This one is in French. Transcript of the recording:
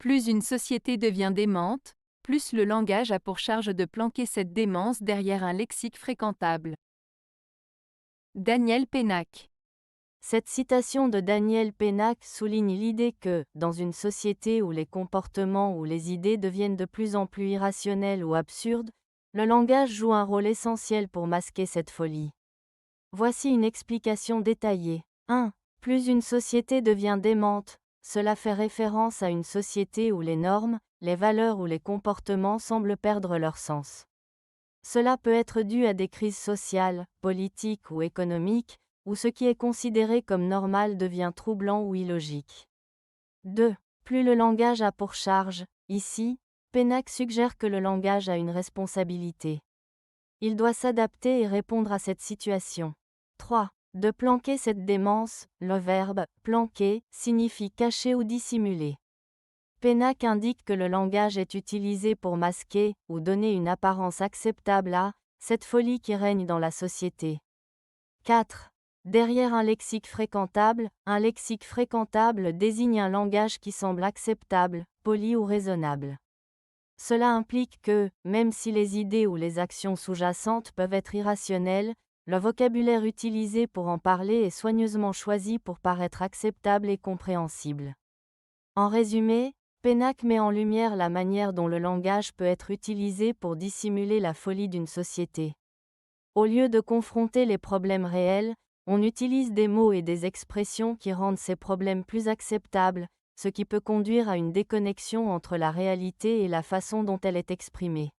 Plus une société devient démente, plus le langage a pour charge de planquer cette démence derrière un lexique fréquentable. Daniel Pénac. Cette citation de Daniel Pénac souligne l'idée que, dans une société où les comportements ou les idées deviennent de plus en plus irrationnels ou absurdes, le langage joue un rôle essentiel pour masquer cette folie. Voici une explication détaillée. 1. Plus une société devient démente, cela fait référence à une société où les normes, les valeurs ou les comportements semblent perdre leur sens. Cela peut être dû à des crises sociales, politiques ou économiques, où ce qui est considéré comme normal devient troublant ou illogique. 2. Plus le langage a pour charge, ici, Pénac suggère que le langage a une responsabilité. Il doit s'adapter et répondre à cette situation. 3. De planquer cette démence, le verbe « planquer » signifie cacher ou dissimuler. Pénac indique que le langage est utilisé pour masquer, ou donner une apparence acceptable à, cette folie qui règne dans la société. 4. Derrière un lexique fréquentable désigne un langage qui semble acceptable, poli ou raisonnable. Cela implique que, même si les idées ou les actions sous-jacentes peuvent être irrationnelles, le vocabulaire utilisé pour en parler est soigneusement choisi pour paraître acceptable et compréhensible. En résumé, Pénac met en lumière la manière dont le langage peut être utilisé pour dissimuler la folie d'une société. Au lieu de confronter les problèmes réels, on utilise des mots et des expressions qui rendent ces problèmes plus acceptables, ce qui peut conduire à une déconnexion entre la réalité et la façon dont elle est exprimée.